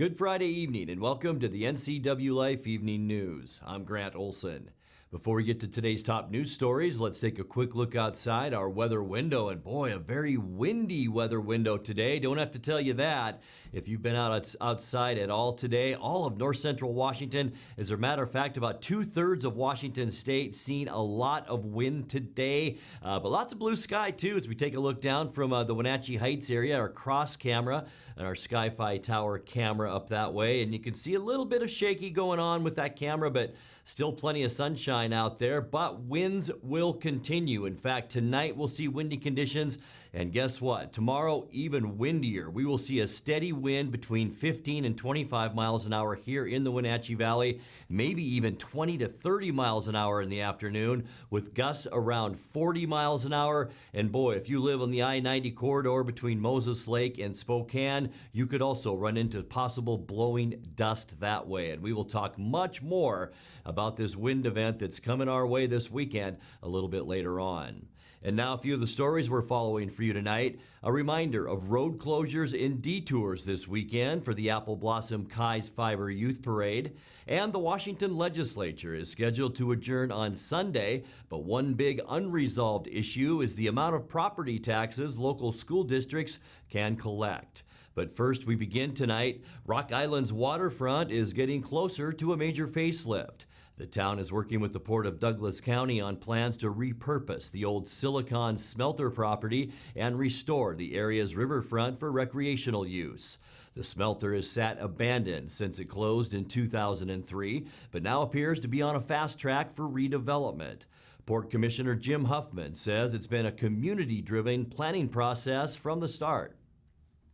Good Friday evening and welcome to the NCWLIFE Evening News. I'm Grant Olson. Before we get to today's top news stories, let's take a quick look outside our weather window. And boy, a very windy weather window today. Don't have to tell you that. If you've been outside at all today, all of north central Washington, as a matter of fact, about 2/3 of Washington state seen a lot of wind today, but lots of blue sky too as we take a look down from the Wenatchee Heights area, our cross camera and our Sky-Fi Tower camera up that way. And you can see a little bit of shaky going on with that camera, but still plenty of sunshine out there, but winds will continue. In fact, tonight we'll see windy conditions, and guess what? Tomorrow, even windier. We will see a steady wind between 15 and 25 miles an hour here in the Wenatchee Valley, maybe even 20 to 30 miles an hour in the afternoon, with gusts around 40 miles an hour. And boy, if you live on the I-90 corridor between Moses Lake and Spokane, you could also run into possible blowing dust that way. And we will talk much more about this wind event that's coming our way this weekend a little bit later on. And now a few of the stories we're following for you tonight. A reminder of road closures and detours this weekend for the Apple Blossom Kai's Fiber Youth Parade. And the Washington legislature is scheduled to adjourn on Sunday, but one big unresolved issue is the amount of property taxes local school districts can collect. But first, we begin tonight. Rock Island's waterfront is getting closer to a major facelift. The town is working with the Port of Douglas County on plans to repurpose the old Silicon smelter property and restore the area's riverfront for recreational use. The smelter has sat abandoned since it closed in 2003, but now appears to be on a fast track for redevelopment. Port Commissioner Jim Huffman says it's been a community-driven planning process from the start.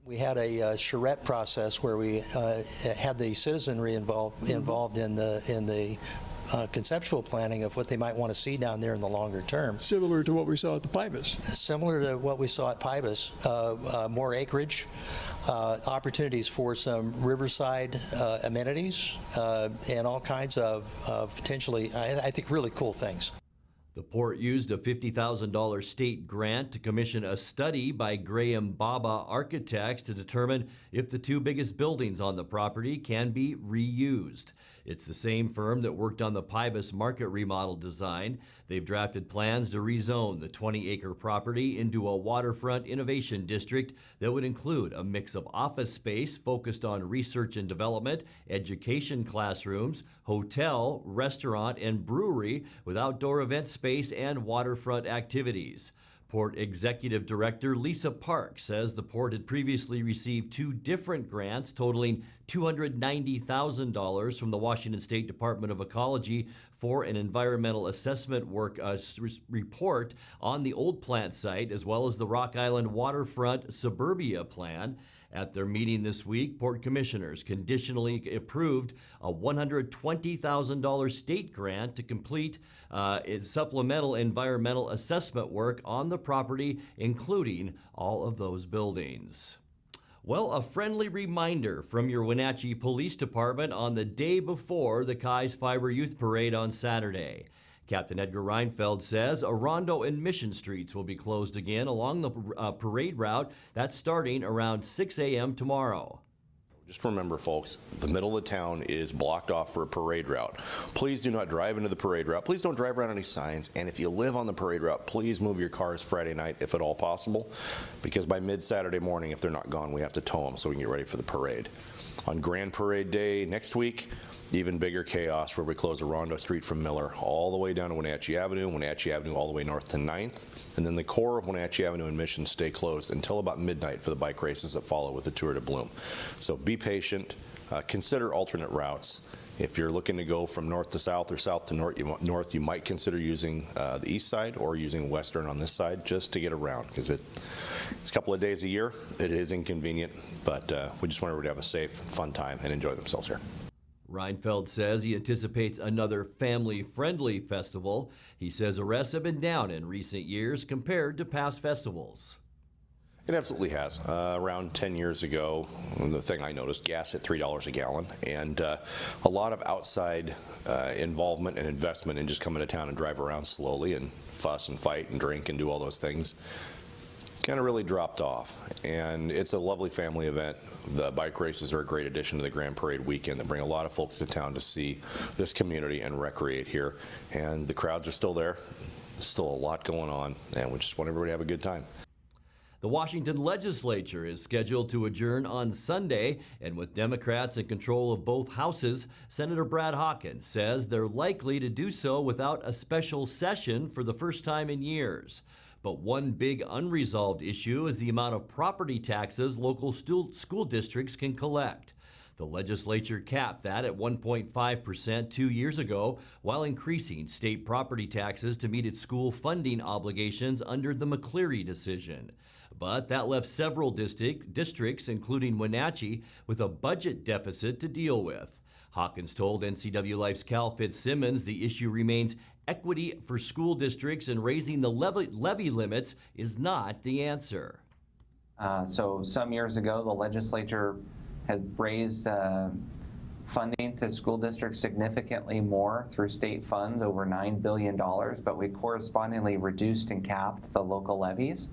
We had a charrette process where we had the citizenry involved in the conceptual planning of what they might want to see down there in the longer term. Similar to what we saw at the Pybus. Similar to what we saw at Pybus, more acreage, opportunities for some riverside amenities, and all kinds of potentially, I think, really cool things. The port used a $50,000 state grant to commission a study by Graham Baba Architects to determine if the two biggest buildings on the property can be reused. It's the same firm that worked on the Pybus Market remodel design. They've drafted plans to rezone the 20-acre property into a waterfront innovation district that would include a mix of office space focused on research and development, education classrooms, hotel, restaurant, and brewery with outdoor event space and waterfront activities. Port Executive Director Lisa Park says the port had previously received two different grants totaling $290,000 from the Washington State Department of Ecology for an environmental assessment work report on the old plant site, as well as the Rock Island Waterfront Suburbia Plan. At their meeting this week, Port Commissioners conditionally approved a $120,000 state grant to complete its supplemental environmental assessment work on the property, including all of those buildings. Well, a friendly reminder from your Wenatchee Police Department on the day before the Kai's Fiber Youth Parade on Saturday. Captain Edgar Reinfeld says Orondo and Mission Streets will be closed again along the parade route. That's starting around 6 a.m. tomorrow. Just remember, folks, the middle of the town is blocked off for a parade route. Please do not drive into the parade route. Please don't drive around any signs. And if you live on the parade route, please move your cars Friday night if at all possible, because by mid-Saturday morning, if they're not gone, we have to tow them so we can get ready for the parade. On Grand Parade Day next week, even bigger chaos where we close Orondo Street from Miller all the way down to Wenatchee Avenue all the way north to 9th, and then the core of Wenatchee Avenue and Mission stay closed until about midnight for the bike races that follow with the Tour de Bloom. So be patient, consider alternate routes. If you're looking to go from north to south or south to north, you might consider using the east side or using western on this side just to get around, because it's a couple of days a year. It is inconvenient, but we just want everybody to have a safe, fun time and enjoy themselves here. Reinfeld says he anticipates another family-friendly festival. He says arrests have been down in recent years compared to past festivals. It absolutely has. Around 10 years ago, the thing I noticed, gas hit $3 a gallon, and a lot of outside involvement and investment in just coming to town and drive around slowly and fuss and fight and drink and do all those things. kind of really dropped off. And it's a lovely family event. The bike races are a great addition to the Grand Parade weekend that bring a lot of folks to town to see this community and recreate here. And the crowds are still there. There's still a lot going on, and we just want everybody to have a good time. The Washington legislature is scheduled to adjourn on Sunday, and with Democrats in control of both houses, Senator Brad Hawkins says they're likely to do so without a special session for the first time in years. But one big unresolved issue is the amount of property taxes local school districts can collect. The legislature capped that at 1.5% 2 years ago, while increasing state property taxes to meet its school funding obligations under the McCleary decision. But that left several districts, including Wenatchee, with a budget deficit to deal with. Hawkins told NCWLIFE's Cal Fitzsimmons the issue remains equity for school districts, and raising the levy limits is not the answer. So some years ago, the legislature had raised funding to school districts significantly more through state funds, over $9 billion, but we correspondingly reduced and capped the local levies.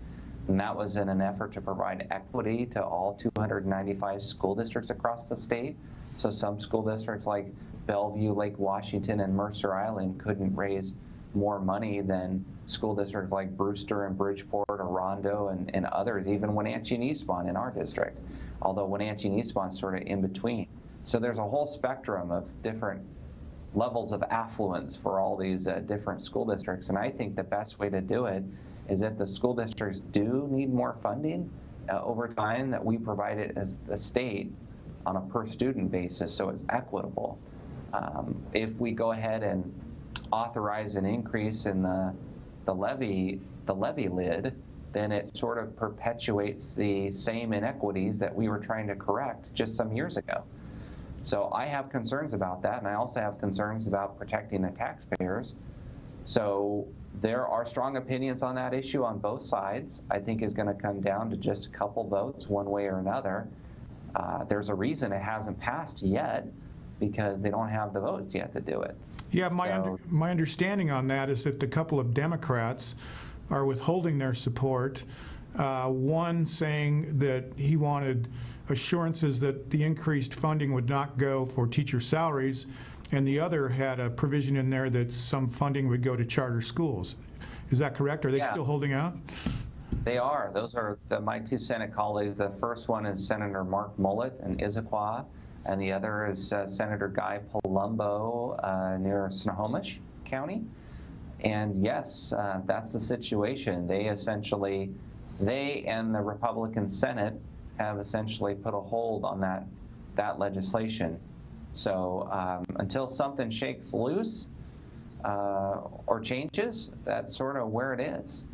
And that was in an effort to provide equity to all 295 school districts across the state. So some school districts like Bellevue, Lake Washington, and Mercer Island couldn't raise more money than school districts like Brewster and Bridgeport or Rondo and others, even Wenatchee and Eastmont in our district, although Wenatchee and Eastmont's sort of in between. So there's a whole spectrum of different levels of affluence for all these different school districts, and I think the best way to do it is if the school districts do need more funding over time, that we provide it as the state on a per student basis so it's equitable. If we go ahead and authorize an increase in the levy lid, then it sort of perpetuates the same inequities that we were trying to correct just some years ago. So I have concerns about that, and I also have concerns about protecting the taxpayers. So there are strong opinions on that issue on both sides. I think is going to come down to just a couple votes one way or another. There's a reason it hasn't passed yet, because they don't have the votes yet to do it. Yeah, my understanding on that is that the couple of Democrats are withholding their support. One saying that he wanted assurances that the increased funding would not go for teacher salaries, and the other had a provision in there that some funding would go to charter schools. Is that correct? Are they still holding out? They are. Those are my two Senate colleagues. The first one is Senator Mark Mullet in Issaquah, and the other is Senator Guy Palumbo near Snohomish County. And yes, that's the situation. They and the Republican Senate have essentially put a hold on that legislation. So until something shakes loose or changes, that's sort of where it is.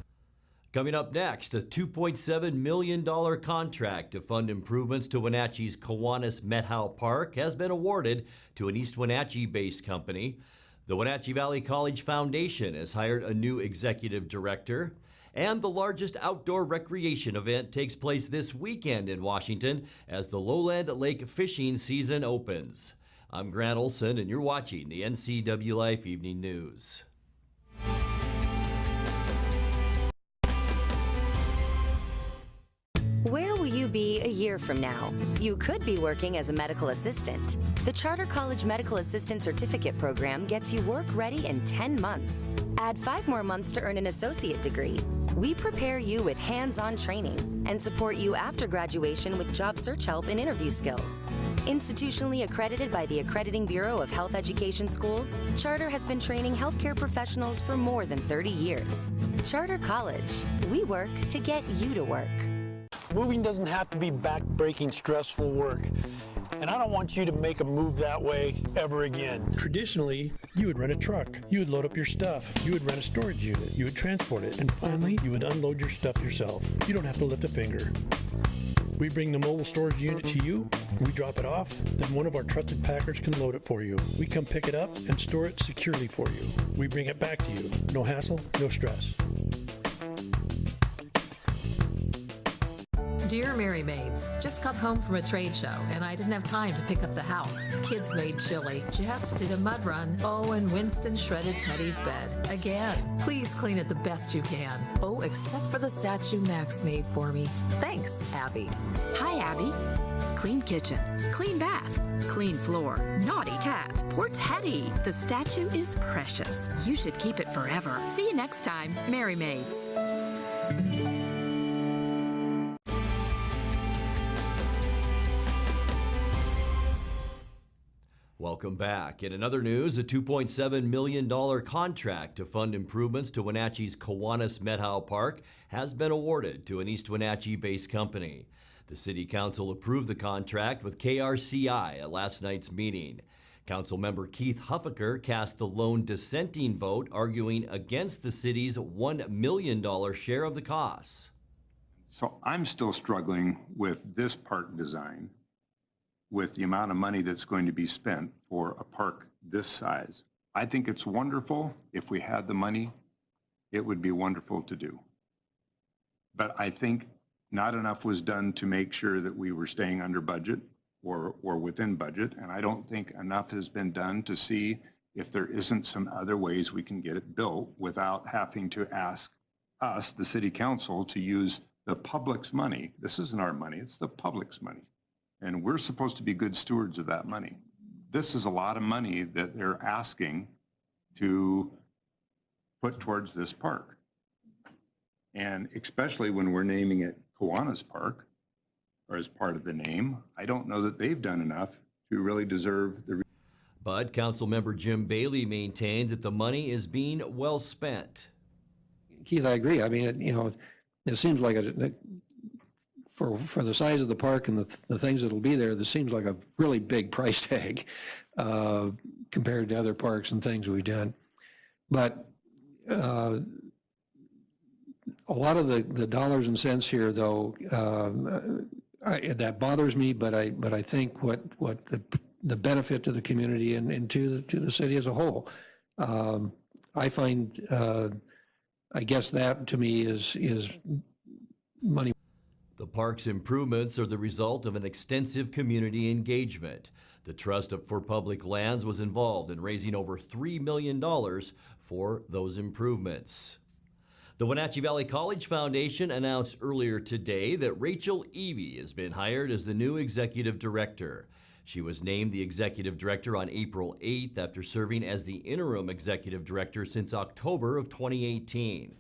Coming up next, a $2.7 million contract to fund improvements to Wenatchee's Kiwanis Methow Park has been awarded to an East Wenatchee-based company. The Wenatchee Valley College Foundation has hired a new executive director. And the largest outdoor recreation event takes place this weekend in Washington as the Lowland Lake fishing season opens. I'm Grant Olson, and you're watching the NCWLIFE Evening News. Where will you be a year from now? You could be working as a medical assistant. The Charter College Medical Assistant Certificate Program gets you work ready in 10 months. Add 5 more months to earn an associate degree. We prepare you with hands-on training and support you after graduation with job search help and interview skills. Institutionally accredited by the Accrediting Bureau of Health Education Schools, Charter has been training healthcare professionals for more than 30 years. Charter College. We work to get you to work. Moving doesn't have to be back-breaking, stressful work. And I don't want you to make a move that way ever again. Traditionally, you would rent a truck. You would load up your stuff. You would rent a storage unit. You would transport it. And finally, you would unload your stuff yourself. You don't have to lift a finger. We bring the mobile storage unit to you, we drop it off, then one of our trusted packers can load it for you. We come pick it up and store it securely for you. We bring it back to you. No hassle, no stress. Dear Mary Maids, just got home from a trade show and I didn't have time to pick up the house. Kids made chili. Jeff did a mud run. Oh, and Winston shredded Teddy's bed. Again, please clean it the best you can. Oh, except for the statue Max made for me. Thanks, Abby. Hi, Abby. Clean kitchen, clean bath, clean floor, naughty cat. Poor Teddy. The statue is precious. You should keep it forever. See you next time, Mary Maids. Welcome back. In another news, a $2.7 million contract to fund improvements to Wenatchee's Kiwanis-Methow Park has been awarded to an East Wenatchee-based company. The City Council approved the contract with KRCI at last night's meeting. Councilmember Keith Huffaker cast the lone dissenting vote, arguing against the city's $1 million share of the costs. So I'm still struggling with this park design, with the amount of money that's going to be spent for a park this size. I think it's wonderful. If we had the money, it would be wonderful to do. But I think not enough was done to make sure that we were staying under budget or within budget, and I don't think enough has been done to see if there isn't some other ways we can get it built without having to ask us, the city council, to use the public's money. This isn't our money, it's the public's money. And we're supposed to be good stewards of that money. This is a lot of money that they're asking to put towards this park. And especially when we're naming it Kiwanis Park, or as part of the name, I don't know that they've done enough to really deserve the. But Councilmember Jim Bailey maintains that the money is being well spent. Keith, I agree. I mean, it seems like for the size of the park and the things that'll be there, this seems like a really big price tag compared to other parks and things we've done. But a lot of the dollars and cents here, though, that bothers me. But I think what the benefit to the community and to the city as a whole, I find, I guess that to me is money. The park's improvements are the result of an extensive community engagement. The Trust for Public Lands was involved in raising over $3 million for those improvements. The Wenatchee Valley College Foundation announced earlier today that Rachel Evie has been hired as the new executive director. She was named the executive director on April 8th after serving as the interim executive director since October of 2018.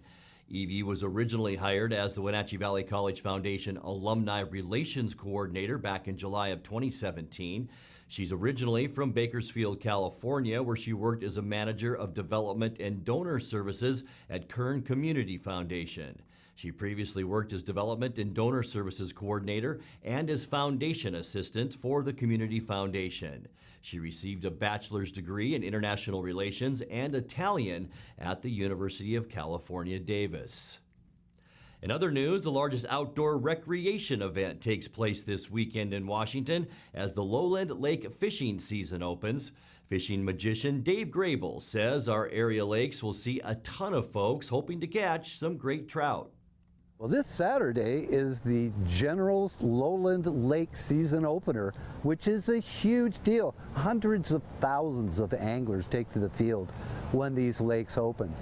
Evie was originally hired as the Wenatchee Valley College Foundation Alumni Relations Coordinator back in July of 2017. She's originally from Bakersfield, California, where she worked as a manager of development and donor services at Kern Community Foundation. She previously worked as development and donor services coordinator and as foundation assistant for the Community Foundation. She received a bachelor's degree in international relations and Italian at the University of California, Davis. In other news, the largest outdoor recreation event takes place this weekend in Washington as the Lowland Lake fishing season opens. Fishing magician Dave Grable says our area lakes will see a ton of folks hoping to catch some great trout. Well, this Saturday is the General's Lowland Lake season opener, which is a huge deal. Hundreds of thousands of anglers take to the field when these lakes open.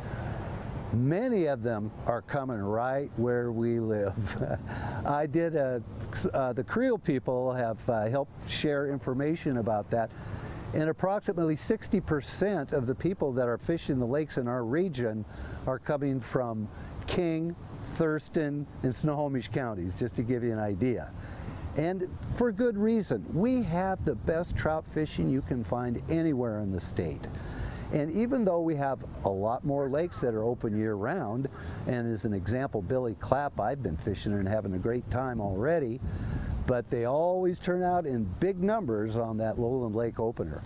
Many of them are coming right where we live. I did, the Creel people have helped share information about that. And approximately 60% of the people that are fishing the lakes in our region are coming from King, Thurston, and Snohomish counties, just to give you an idea. And for good reason. We have the best trout fishing you can find anywhere in the state. And even though we have a lot more lakes that are open year-round, and as an example, Billy Clapp, I've been fishing and having a great time already, but they always turn out in big numbers on that Lowland Lake opener.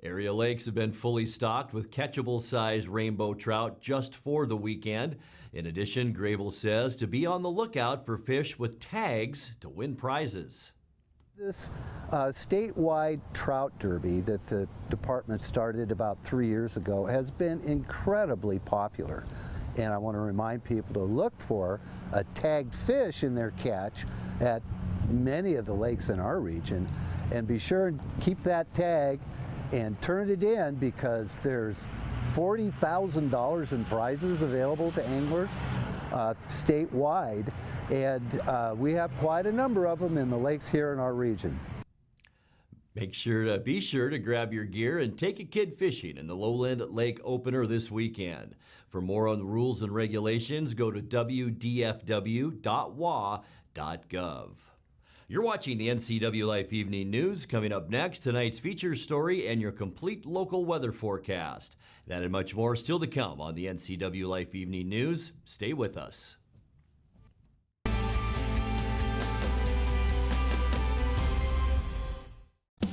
Area lakes have been fully stocked with catchable-sized rainbow trout just for the weekend. In addition, Grable says to be on the lookout for fish with tags to win prizes. This statewide trout derby that the department started about 3 years ago has been incredibly popular. And I want to remind people to look for a tagged fish in their catch at many of the lakes in our region. And be sure and keep that tag and turn it in, because there's $40,000 in prizes available to anglers statewide, and we have quite a number of them in the lakes here in our region. Be sure to grab your gear and take a kid fishing in the Lowland Lake Opener this weekend. For more on the rules and regulations, go to wdfw.wa.gov. You're watching the NCWLIFE Evening News. Coming up next, tonight's feature story and your complete local weather forecast. That and much more still to come on the NCWLIFE Evening News. Stay with us.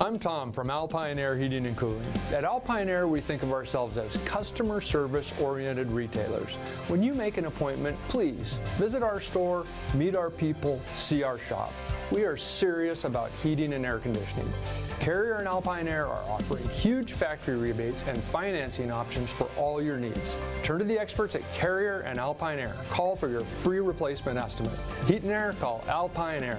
I'm Tom from Alpine Air Heating and Cooling. At Alpine Air, we think of ourselves as customer service-oriented retailers. When you make an appointment, please visit our store, meet our people, see our shop. We are serious about heating and air conditioning. Carrier and Alpine Air are offering huge factory rebates and financing options for all your needs. Turn to the experts at Carrier and Alpine Air. Call for your free replacement estimate. Heat and air, call Alpine Air,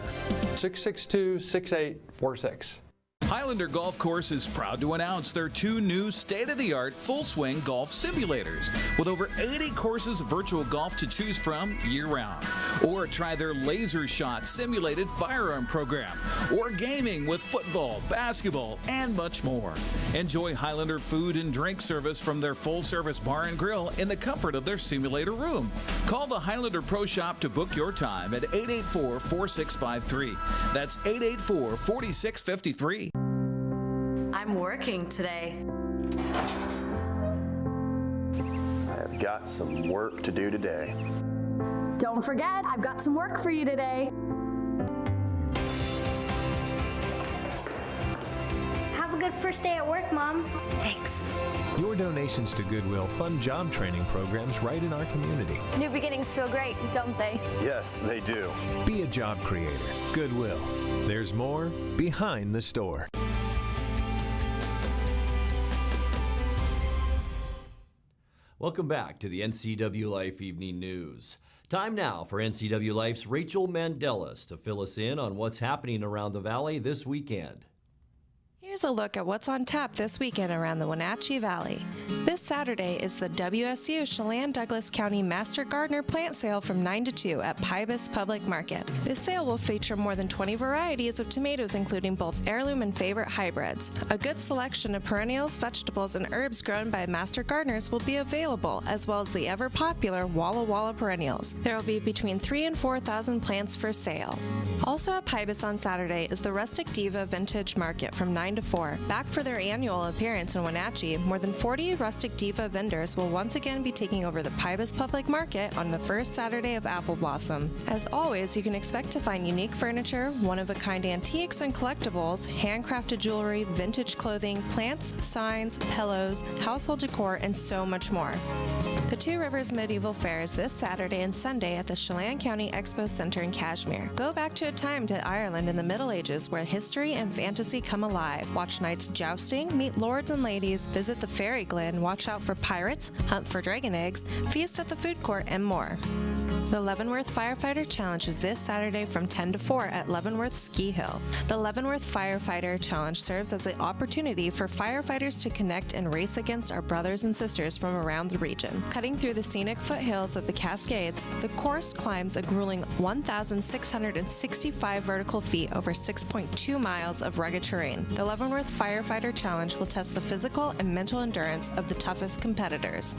662-6846. Highlander Golf Course is proud to announce their 2 new state-of-the-art full-swing golf simulators with over 80 courses of virtual golf to choose from year-round. Or try their Laser Shot simulated firearm program, or gaming with football, basketball, and much more. Enjoy Highlander food and drink service from their full-service bar and grill in the comfort of their simulator room. Call the Highlander Pro Shop to book your time at 884-4653. That's 884-4653. I'm working today. I have got some work to do today. Don't forget, I've got some work for you today. Have a good first day at work, Mom. Thanks. Your donations to Goodwill fund job training programs right in our community. New beginnings feel great, don't they? Yes, they do. Be a job creator. Goodwill. There's more behind the store. Welcome back to the NCWLIFE Evening News. Time now for NCWLIFE's Rachel Mandelis to fill us in on what's happening around the Valley this weekend. Here's a look at what's on tap this weekend around the Wenatchee Valley. This Saturday is the WSU Chelan-Douglas County Master Gardener Plant Sale from 9 to 2 at Pybus Public Market. This sale will feature more than 20 varieties of tomatoes, including both heirloom and favorite hybrids. A good selection of perennials, vegetables, and herbs grown by master gardeners will be available, as well as the ever-popular Walla Walla perennials. There will be between 3,000 and 4,000 plants for sale. Also at Pybus on Saturday is the Rustic Diva Vintage Market from 9 to 4. Back for their annual appearance in Wenatchee, more than 40 Rustic Diva vendors will once again be taking over the Pybus Public Market on the first Saturday of Apple Blossom. As always, you can expect to find unique furniture, one-of-a-kind antiques and collectibles, handcrafted jewelry, vintage clothing, plants, signs, pillows, household decor, and so much more. The Two Rivers Medieval Fair is this Saturday and Sunday at the Chelan County Expo Center in Kashmir. Go back to a time to Ireland in the Middle Ages where history and fantasy come alive. Watch nights jousting, meet lords and ladies, visit the Fairy Glen, watch out for pirates, hunt for dragon eggs, feast at the food court, and more. The Leavenworth Firefighter Challenge is this Saturday from 10 to 4 at Leavenworth Ski Hill. The Leavenworth Firefighter Challenge serves as an opportunity for firefighters to connect and race against our brothers and sisters from around the region. Cutting through the scenic foothills of the Cascades, the course climbs a grueling 1,665 vertical feet over 6.2 miles of rugged terrain. The Leavenworth Firefighter Challenge will test the physical and mental endurance of the toughest competitors.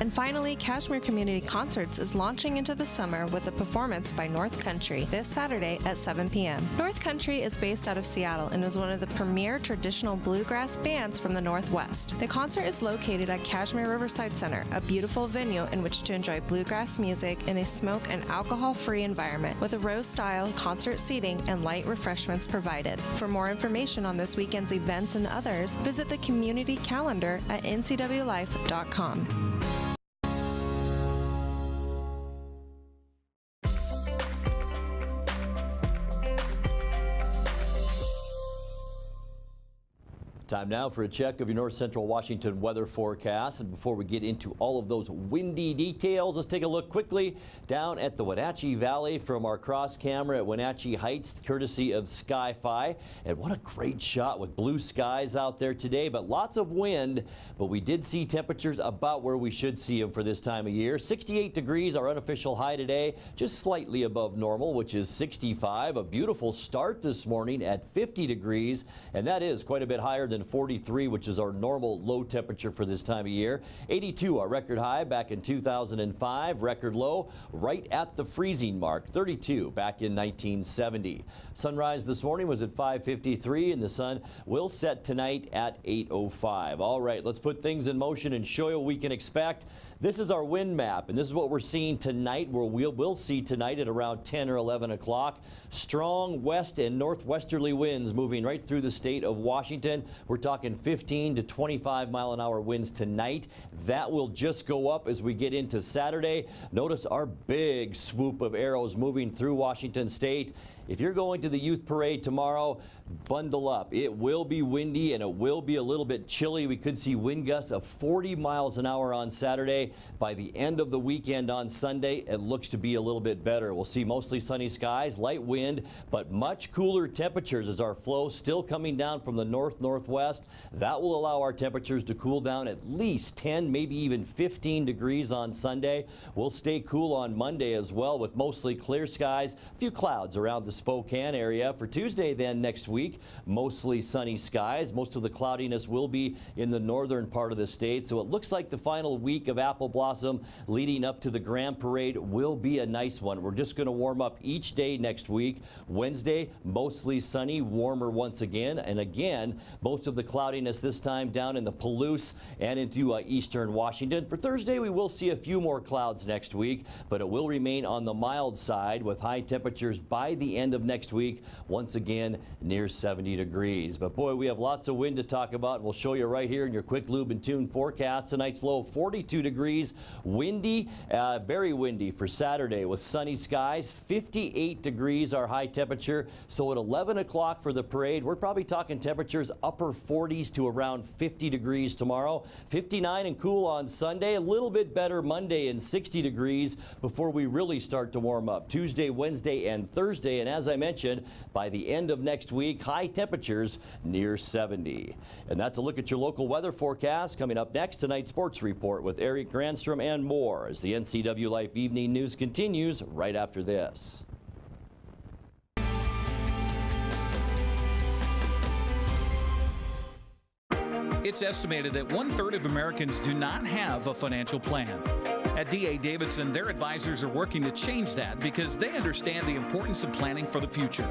And finally, Kashmir Community Concerts is launching into the summer with a performance by North Country this Saturday at 7 p.m. North Country is based out of Seattle and is one of the premier traditional bluegrass bands from the Northwest. The concert is located at Kashmir Riverside Center, a beautiful venue in which to enjoy bluegrass music in a smoke and alcohol-free environment with a row-style concert seating and light refreshments provided. For more information on this weekend's events and others, visit the community calendar at ncwlife.com. Time now for a check of your north central Washington weather forecast. And before we get into all of those windy details, let's take a look quickly down at the Wenatchee Valley from our cross camera at Wenatchee Heights, courtesy of Sky-Fi. And what a great shot with blue skies out there today, but lots of wind. But we did see temperatures about where we should see them for this time of year. 68 degrees, our unofficial high today, just slightly above normal, which is 65. A beautiful start this morning at 50 degrees, and that is quite a bit higher than 43, which is our normal low temperature for this time of year. 82, our record high back in 2005. Record low right at the freezing mark, 32 back in 1970. Sunrise this morning was at 5:53, and the sun will set tonight at 8:05. All right, let's put things in motion and show you what we can expect. This is our wind map, and this is what we're seeing tonight, where we'll see tonight at around 10 or 11 o'clock. Strong west and northwesterly winds moving right through the state of Washington. We're talking 15 to 25 mile an hour winds tonight. That will just go up as we get into Saturday. Notice our big swoop of arrows moving through Washington state. If you're going to the youth parade tomorrow, bundle up. It will be windy and it will be a little bit chilly. We could see wind gusts of 40 miles an hour on Saturday. By the end of the weekend on Sunday, it looks to be a little bit better. We'll see mostly sunny skies, light wind, but much cooler temperatures as our flow still coming down from the northwest. That will allow our temperatures to cool down at least 10, maybe even 15 degrees on Sunday. We'll stay cool on Monday as well with mostly clear skies, a few clouds around the Spokane area. For Tuesday then next week, mostly sunny skies. Most of the cloudiness will be in the northern part of the state, so it looks like the final week of apple blossom leading up to the Grand Parade will be a nice one. We're just going to warm up each day next week. Wednesday, mostly sunny, warmer once again, and again, most of the cloudiness this time down in the Palouse and into eastern Washington. For Thursday, we will see a few more clouds next week, but it will remain on the mild side with high temperatures by the end of next week, once again near 70 degrees. But boy, we have lots of wind to talk about, and we'll show you right here in your quick lube and tune forecast. Tonight's low 42 degrees, windy, very windy for Saturday with sunny skies. 58 degrees our high temperature. So at 11 o'clock for the parade, we're probably talking temperatures upper 40s to around 50 degrees tomorrow. 59 and cool on Sunday, a little bit better Monday and 60 degrees before we really start to warm up Tuesday, Wednesday, and Thursday. And as I mentioned, by the end of next week, high temperatures near 70. And that's a look at your local weather forecast. Coming up next, tonight's sports report with Eric Granstrom and more as the NCWLIFE Evening News continues right after this. It's estimated that 1/3 of Americans do not have a financial plan. At D.A. Davidson, their advisors are working to change that because they understand the importance of planning for the future.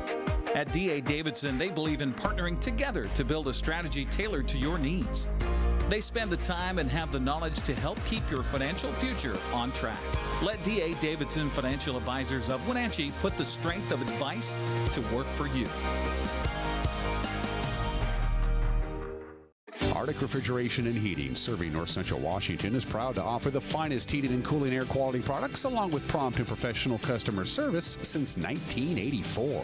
At D.A. Davidson, they believe in partnering together to build a strategy tailored to your needs. They spend the time and have the knowledge to help keep your financial future on track. Let D.A. Davidson Financial Advisors of Wenatchee put the strength of advice to work for you. Arctic Refrigeration and Heating, serving North Central Washington, is proud to offer the finest heating and cooling air quality products along with prompt and professional customer service since 1984.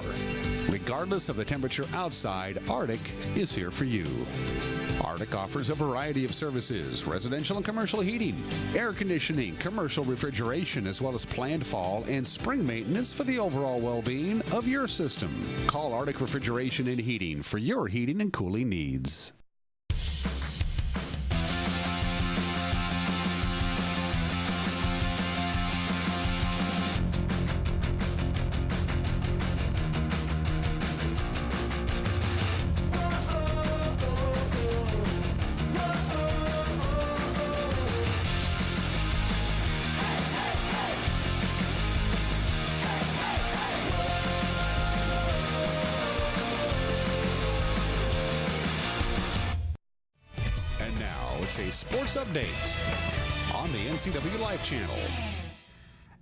Regardless of the temperature outside, Arctic is here for you. Arctic offers a variety of services: residential and commercial heating, air conditioning, commercial refrigeration, as well as planned fall and spring maintenance for the overall well-being of your system. Call Arctic Refrigeration and Heating for your heating and cooling needs. A sports update on the NCWLIFE channel.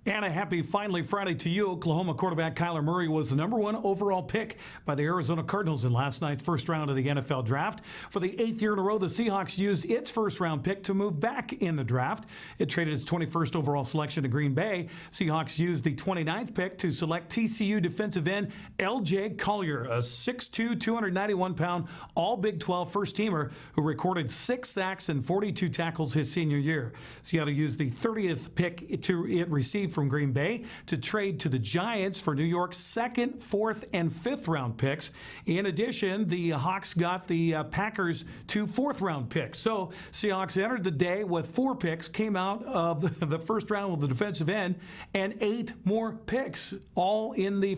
And a happy Finally Friday to you. Oklahoma quarterback Kyler Murray was the #1 overall pick by the Arizona Cardinals in last night's first round of the NFL draft. For the 8th year in a row, the Seahawks used its first-round pick to move back in the draft. It traded its 21st overall selection to Green Bay. Seahawks used the 29th pick to select TCU defensive end L.J. Collier, a 6'2", 291-pound All-Big 12 first-teamer who recorded 6 sacks and 42 tackles his senior year. Seattle used the 30th pick it received from Green Bay to trade to the Giants for New York's 2nd, 4th, and 5th round picks. In addition, the Hawks got the Packers 2 4th-round picks. So Seahawks entered the day with 4 picks, came out of the first round with the defensive end, and 8 more picks, all in the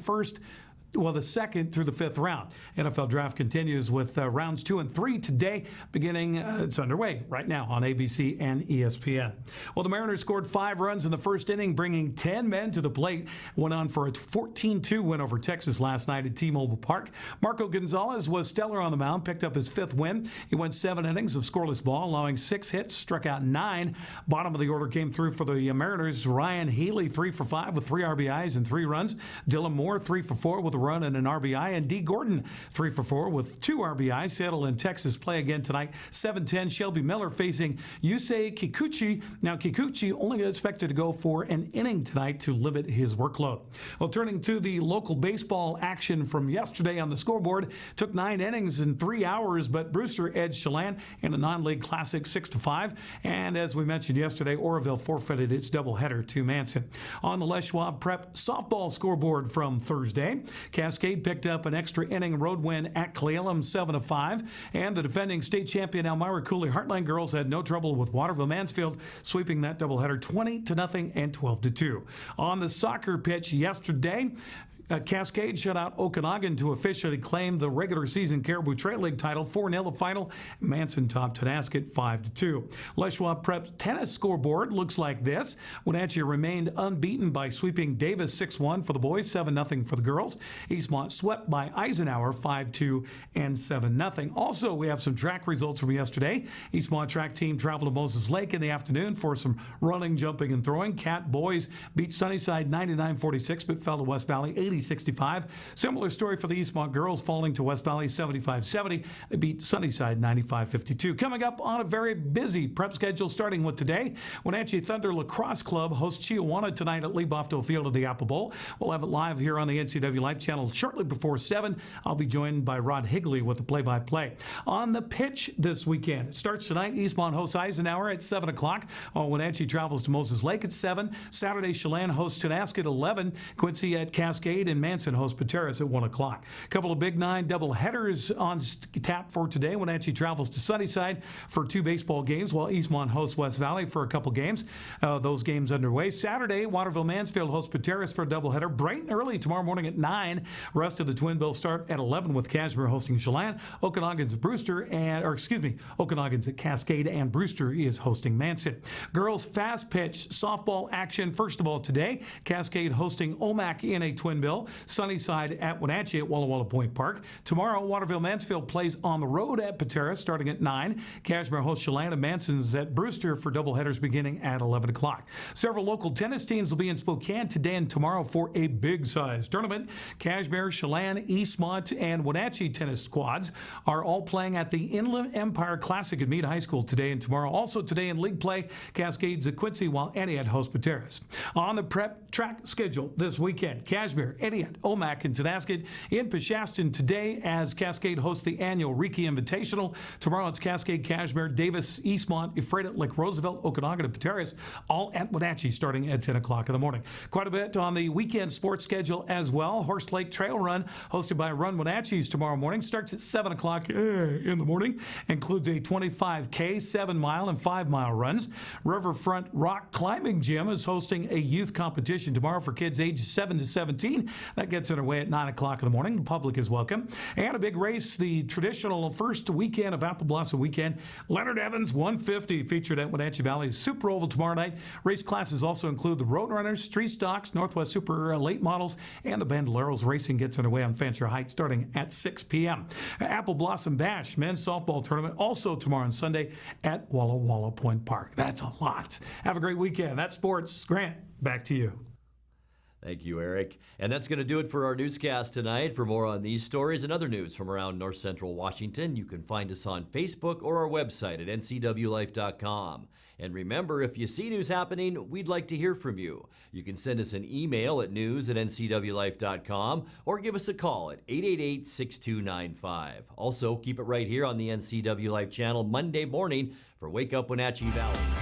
the 2nd through the 5th round. NFL draft continues with rounds 2 and 3 today, beginning, it's underway right now on ABC and ESPN. Well, the Mariners scored 5 runs in the first inning, bringing 10 men to the plate. Went on for a 14-2 win over Texas last night at T-Mobile Park. Marco Gonzalez was stellar on the mound, picked up his 5th win. He went 7 innings of scoreless ball, allowing 6 hits, struck out 9. Bottom of the order came through for the Mariners. Ryan Healy, 3 for 5 with 3 RBIs and 3 runs. Dylan Moore, 3 for 4 with a run and an RBI, and D. Gordon 3 for 4 with 2 RBIs. Seattle and Texas play again tonight, 7:10. Shelby Miller facing Yusei Kikuchi. Now Kikuchi only expected to go for an inning tonight to limit his workload. Well, turning to the local baseball action from yesterday on the scoreboard, took 9 innings in 3 hours, but Brewster edged Chelan in a non-league classic 6-5. And as we mentioned yesterday, Oroville forfeited its doubleheader to Manson. On the Les Schwab Prep softball scoreboard from Thursday, Cascade picked up an extra inning road win at Clealum 7-5, and the defending state champion Elmira Cooley Heartland girls had no trouble with Waterville Mansfield, sweeping that doubleheader 20-0 and 12-2. On the soccer pitch yesterday, Cascade shut out Okanagan to officially claim the regular season Caribou Trail League title 4-0 the final. Manson topped Tonasket 5-2. Les Schwab Prep tennis scoreboard looks like this. Wenatchee remained unbeaten by sweeping Davis 6-1 for the boys, 7-0 for the girls. Eastmont swept by Eisenhower 5-2 and 7-0. Also, we have some track results from yesterday. Eastmont track team traveled to Moses Lake in the afternoon for some running, jumping, and throwing. Cat boys beat Sunnyside 99-46 but fell to West Valley 80-65. Similar story for the Eastmont girls, falling to West Valley 75-70. They beat Sunnyside 95-52. Coming up on a very busy prep schedule, starting with today, Wenatchee Thunder Lacrosse Club hosts Chiawana tonight at Lee Bofto Field at the Apple Bowl. We'll have it live here on the NCWLIFE channel shortly before 7. I'll be joined by Rod Higley with the play-by-play. On the pitch this weekend, it starts tonight. Eastmont hosts Eisenhower at 7 o'clock. Wenatchee travels to Moses Lake at 7. Saturday, Chelan hosts Tonasket at 11. Quincy at Cascade, and Manson hosts Pateras at 1 o'clock. A couple of Big 9 double headers on tap for today. Wenatchee travels to Sunnyside for 2 baseball games, while Eastmont hosts West Valley for a couple games. Those games underway. Saturday, Waterville Mansfield hosts Pateras for a doubleheader. Bright and early tomorrow morning at 9. Rest of the Twin Bills start at 11 with Cashmere hosting Chelan. Okanagan's at Cascade, and Brewster is hosting Manson. Girls fast pitch softball action. First of all today, Cascade hosting Omak in a Twin Bill. Sunnyside at Wenatchee at Walla Walla Point Park. Tomorrow, Waterville Mansfield plays on the road at Pateras starting at 9. Cashmere hosts Chelan, and Manson's at Brewster for doubleheaders beginning at 11 o'clock. Several local tennis teams will be in Spokane today and tomorrow for a big-size tournament. Cashmere, Chelan, Eastmont, and Wenatchee tennis squads are all playing at the Inland Empire Classic at Meade High School today and tomorrow. Also today in league play, Cascades at Quincy, while Etienne hosts Pateras. On the prep track schedule this weekend, Cashmere, Etienne, Omak, and Tonasket in Peshastin today as Cascade hosts the annual Riki Invitational. Tomorrow it's Cascade, Cashmere, Davis, Eastmont, Ephrata, Lake Roosevelt, Okanagan, and Pateras, all at Wenatchee starting at 10 o'clock in the morning. Quite a bit on the weekend sports schedule as well. Horse Lake Trail Run, hosted by Run Wenatchee's tomorrow morning, starts at 7 o'clock in the morning. Includes a 25K, 7-mile, and 5-mile runs. Riverfront Rock Climbing Gym is hosting a youth competition tomorrow for kids ages 7 to 17. That gets underway at 9 o'clock in the morning. The public is welcome. And a big race, the traditional first weekend of Apple Blossom Weekend. Leonard Evans 150 featured at Wenatchee Valley's Super Oval tomorrow night. Race classes also include the Roadrunners, Street Stocks, Northwest Super Late Models, and the Bandoleros. Racing gets underway on Fancher Heights starting at 6 p.m. Apple Blossom Bash men's softball tournament also tomorrow and Sunday at Walla Walla Point Park. That's a lot. Have a great weekend. That's sports. Grant, back to you. Thank you, Eric. And that's going to do it for our newscast tonight. For more on these stories and other news from around North Central Washington, you can find us on Facebook or our website at ncwlife.com. And remember, if you see news happening, we'd like to hear from you. You can send us an email at news@ncwlife.com or give us a call at 888-6295. Also, keep it right here on the NCW Life channel Monday morning for Wake Up Wenatchee Valley.